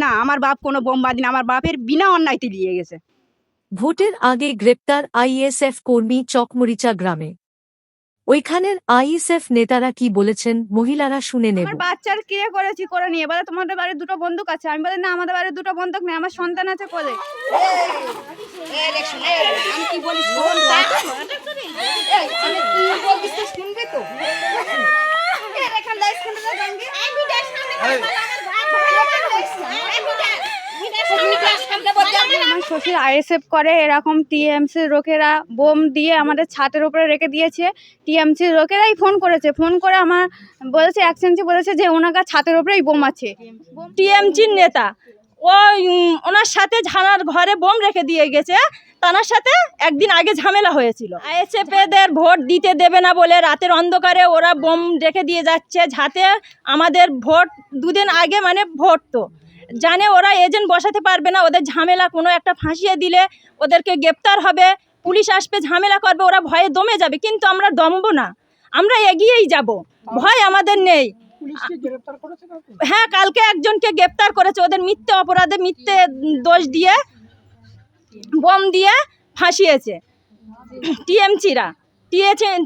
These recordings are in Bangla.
না, আমার বাপ কোনো বোম বাঁধেনি, আমার বাপের বিনা অন্যায়তে নিয়ে গেছে। ভোটের আগে গ্রেপ্তার আইএসএফ কর্মী চকমরিচা গ্রামে। ওইখানের আইএসএফ নেতারা কি বলেছেন মহিলারা শুনে নেব। আমার বাচ্চার কিরে করেছি করে নিয়ে বলে তোমাদের বাড়ির দুটো বন্দুক আছে। আমি বলি না, আমাদের বাড়ির দুটো বন্দুক নেই, আমার সন্তান আছে কোলে। আমি কি বলি শোন, আমি কি বলছিস তো শুনবে তো। আমার শ্বশুর আইএসএফ করে, এরকম টিএমসির লোকেরা বোম দিয়ে আমাদের ছাদের উপরে রেখে দিয়েছে। টিএমসির লোকেরাই ফোন করেছে, ফোন করে আমার বলেছে অ্যাকশনসি বলেছে যে ওনার ছাদের উপরেই বোম আছে। টিএমসির নেতা ওই ওনার সাথে ঝানার ঘরে বোম রেখে দিয়ে গেছে। তার সাথে একদিন আগে ঝামেলা হয়েছিল। আইএসএফদের ভোট দিতে দেবে না বলে রাতের অন্ধকারে ওরা বোম রেখে দিয়ে যাচ্ছে, যাতে আমাদের ভোট দুদিন আগে মানে ভোট তো জানে ওরা এজেন্ট বসাতে পারবে না। ওদের ঝামেলা কোনো একটা ফাঁসিয়ে দিলে ওদেরকে গ্রেপ্তার হবে, পুলিশ আসবে, ঝামেলা করবে, ওরা ভয়ে দমে যাবে। কিন্তু আমরা দমবো না, আমরা এগিয়েই যাব, ভয় আমাদের নেই। হ্যাঁ, কালকে একজনকে গ্রেপ্তার করেছে, ওদের মিথ্যে অপরাধে মিথ্যে দোষ দিয়ে বোম দিয়ে ফাঁসিয়েছে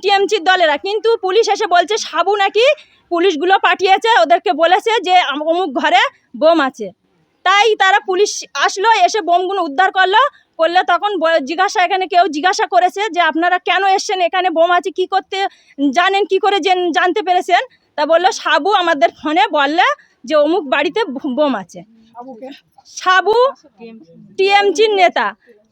টিএমসির দলেরা। কিন্তু পুলিশ এসে বলছে সাবু নাকি পুলিশগুলো পাঠিয়েছে, ওদেরকে বলেছে যে অমুক ঘরে বোম আছে। তাই তারা পুলিশ আসলো, এসে বোমগুলো উদ্ধার করলে তখন এখানে কেউ জিজ্ঞাসা করেছে যে আপনারা কেন এসছেন, এখানে বোম আছে, কি করতে জানেন, কি করে জানতে পেরেছেন? তা বললো সাবু আমাদের ফোনে বললে যে অমুক বাড়িতে বোম আছে। সাবু টিএমসির নেতা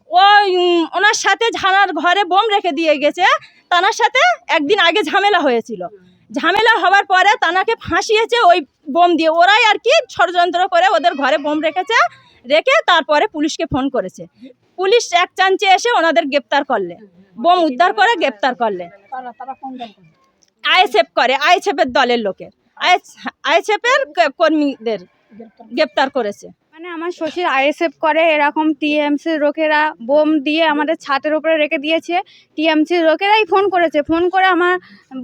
ওই ওনার সাথে ঝানার ঘরে বোম রেখে দিয়ে গেছে। তার সাথে একদিন আগে ঝামেলা হয়েছিল, ঝামেলা হওয়ার পরে তানাকে ফাঁসিয়েছে ওই বোম দিয়ে। ওরাই আর কি ষড়যন্ত্র করে ওদের ঘরে বোম রেখে তারপরে পুলিশকে ফোন করেছে। পুলিশ এক চান্সে এসে ওনাদের গ্রেপ্তার করলে, বোম উদ্ধার করে গ্রেপ্তার করলে। আইএসএফের দলের লোকের, আইএসএফের কর্মীদের গ্রেপ্তার করেছে। মানে আমার শ্বশুর আইএসএফ করে, এরকম টিএমসির লোকেরা বোম দিয়ে আমাদের ছাদের উপরে রেখে দিয়েছে। টিএমসির লোকেরাই ফোন করেছে, ফোন করে আমার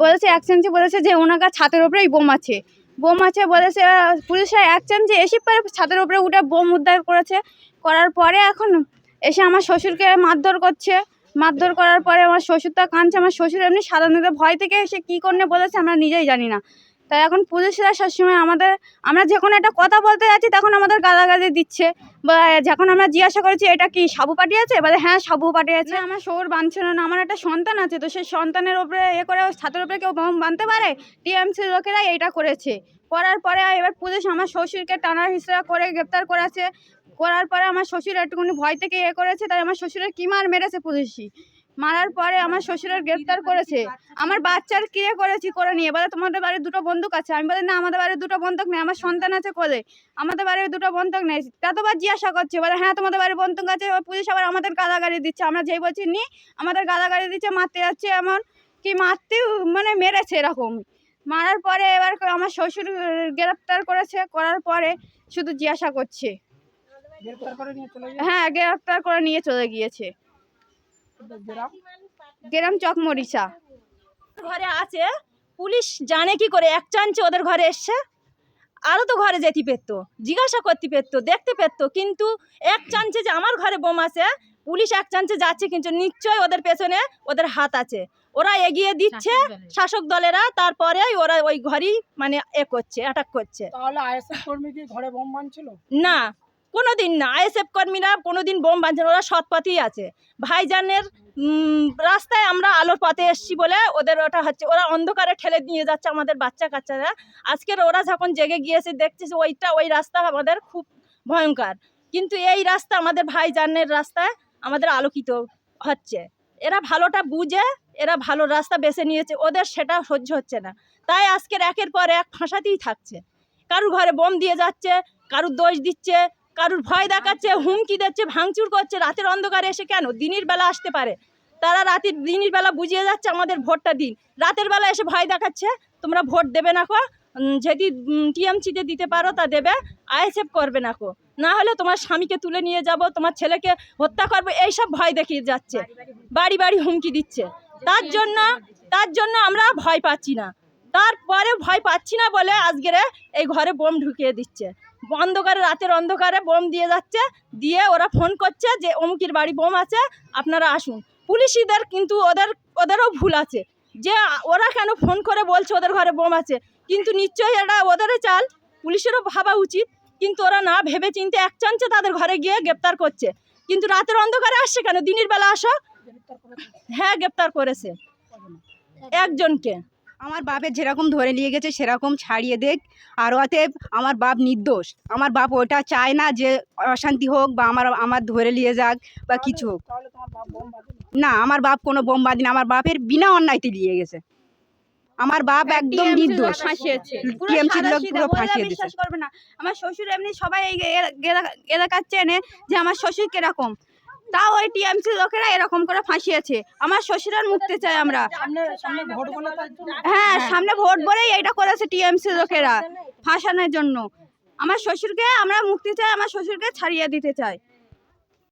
বলেছে অ্যাকশনসি বলেছে যে ওনার ছাদের উপরেই বোম আছে বলেছে। পুলিশরা অ্যাকশনসি এসে পরে ছাদের উপরে উঠে বোম উদ্ধার করার পরে এখন এসে আমার শ্বশুরকে মারধর করছে। মারধর করার পরে আমার শ্বশুর তো কাঁদছে। আমার শ্বশুর এমনি সাধারণত ভয় থেকে এসে কী করে বলেছে আমরা নিজেই জানি না। তাই এখন পুলিশরা সবসময় আমরা যখন একটা কথা বলতে যাচ্ছি তখন আমাদের গালাগালি দিচ্ছে। বা যখন আমরা জিজ্ঞাসা করেছি এটা কি সাবু পাঠিয়েছে, বলে হ্যাঁ সাবু পাঠিয়েছে। আমার শহর বাঁধছিল না, আমার একটা সন্তান আছে, তো সেই সন্তানের উপরে করে ছাদের উপরে কেউ বোম বাঁধতে পারে? টিএমসির লোকেরা এইটা করার পরে এবার পুলিশ আমার শ্বশুরকে টানা হিসেবে করে গ্রেপ্তার করার পরে আমার শ্বশুর একটুখানি ভয় থেকে করেছে। তাই আমার শ্বশুরের কি মার মেরেছে পুলিশই। মারার পরে আমার শ্বশুরের গ্রেপ্তার করেছে। আমার বাচ্চার কিরে করেছি করে নিয়ে বলে তোমাদের বাড়ির দুটো বন্দুক আছে। আমি বলি না, আমাদের বাড়ির দুটো বন্দুক নেই, আমার সন্তান আছে কোলে, আমাদের বাড়ির দুটো বন্দুক নেই। ততবার জিজ্ঞাসা করছে, বলে হ্যাঁ তোমাদের বাড়ির বন্দুক আছে। পুলিশ আবার আমাদের গালাগালি দিচ্ছে, আমরা যেই বলছি নি আমাদের গালাগালি দিচ্ছে, মারতে যাচ্ছে, এমন কি মারতেও মানে মেরেছে এরকম। মারার পরে এবার আমার শ্বশুর গ্রেপ্তার করার পরে শুধু জিজ্ঞাসা করছে। হ্যাঁ, গ্রেপ্তার করে নিয়ে চলে গিয়েছে। গ্রাম চকমরিচা ঘরে আছে, পুলিশ জানে কি করে? এক চান্সে ওদের ঘরে এসছে, আরও তো ঘরে যেতে পেতো, জিজ্ঞাসা করতে পেতো, দেখতে পেতো। কিন্তু এক চান্সে যে আমার ঘরে বোম আছে, পুলিশ এক চান্সে যাচ্ছে, কিন্তু নিশ্চয়ই ওদের পেছনে ওদের হাত আছে। ওরা এগিয়ে দিচ্ছে শাসক দলেরা, তারপরে ওরা ওই ঘরই মানে অ্যাটাক করছে। তাহলে আইএসএফ কর্মী কি ঘরে বোম বানছিল? না, কোনোদিন না। আইএসএফ কর্মীরা কোনোদিন বোম বাঁধছে না, ওরা সৎ পথেই আছে। ভাইজানের রাস্তায় আমরা আলোর পথে এসছি বলে ওদের ওটা হচ্ছে। ওরা অন্ধকারে ঠেলে নিয়ে যাচ্ছে আমাদের বাচ্চা কাচ্চারা। আজকের ওরা যখন জেগে গিয়েছে দেখছে ওই রাস্তা আমাদের খুব ভয়ঙ্কর, কিন্তু এই রাস্তা আমাদের ভাইজানের রাস্তায় আমাদের আলোকিত হচ্ছে। এরা ভালোটা বুঝে এরা ভালো রাস্তা বেছে নিয়েছে, ওদের সেটা সহ্য হচ্ছে না। তাই আজকের একের পর এক ফাঁসাতেই থাকছে। কারুর ঘরে বোম দিয়ে যাচ্ছে, কারুর দোষ দিচ্ছে, কারুর ভয় দেখাচ্ছে, হুমকি দিচ্ছে, ভাঙচুর করছে। রাতের অন্ধকারে এসে কেন? দিনের বেলা আসতে পারে তারা। দিনের বেলা বুঝিয়ে যাচ্ছে আমাদের ভোটটা দিন, রাতের বেলা এসে ভয় দেখাচ্ছে তোমরা ভোট দেবে না কো, যদি টিএমসিতে দিতে পারো তা দেবে, আইএসএফ করবে না কো, না হলে তোমার স্বামীকে তুলে নিয়ে যাব, তোমার ছেলেকে হত্যা করবে, এইসব ভয় দেখিয়ে যাচ্ছে, বাড়ি বাড়ি হুমকি দিচ্ছে। তার জন্য আমরা ভয় পাচ্ছি না। তারপরে ভয় পাচ্ছি না বলে আজকের এই ঘরে বোম ঢুকিয়ে দিচ্ছে, অন্ধকারে রাতের অন্ধকারে বোম দিয়ে যাচ্ছে, দিয়ে ওরা ফোন করছে যে অমুকির বাড়ি বোম আছে আপনারা আসুন। পুলিশিদের কিন্তু ওদেরও ভুল আছে, যে ওরা কেন ফোন করে বলছে ওদের ঘরে বোম আছে, কিন্তু নিশ্চয়ই এটা ওদেরই চাল, পুলিশেরও ভাবা উচিত। কিন্তু ওরা না ভেবে চিনতে এক চান্সে তাদের ঘরে গিয়ে গ্রেপ্তার করছে, কিন্তু রাতের অন্ধকারে আসছে কেন, দিনের বেলা আসো। হ্যাঁ গ্রেপ্তার করেছে একজনকে। আমার বাপের যেরকম ধরে নিয়ে গেছে সেরকম ছাড়িয়ে দেখ, আর অতএব আমার বাপ নির্দোষ। আমার বাপ ওটা চায় না যে অশান্তি হোক বা আমার ধরে নিয়ে যাক বা কিছু হোক। তাহলে তোমার বাপ বোম বাঁধেনি? না, আমার বাপ কোনো বোম বাঁধেনি, আমার বাপের বিনা অন্যায়তে নিয়ে গেছে। আমার বাপ একদম নির্দোষ। ফাঁসিয়েছে টিএমসির লোক পুরো ফাঁসিয়ে দিয়েছে। বিশ্বাস করবে না, আমার শ্বশুর এমনি সবাই এই এলাকার চেনে যে আমার শ্বশুর কিরকম, তাও ওই টিএমসি লোকেরা এরকম করে ফাঁসিয়েছে। আমার শ্বশুরের মুক্তি চাই আমরা। সামনে ভোট বলে তার জন্য? হ্যাঁ, সামনে ভোট বলেই এটা করেছে টিএমসি লোকেরা ফাঁসানোর জন্য। আমার শ্বশুরকে আমরা মুক্তি চাই, আমার শ্বশুরকে ছাড়িয়ে দিতে চাই।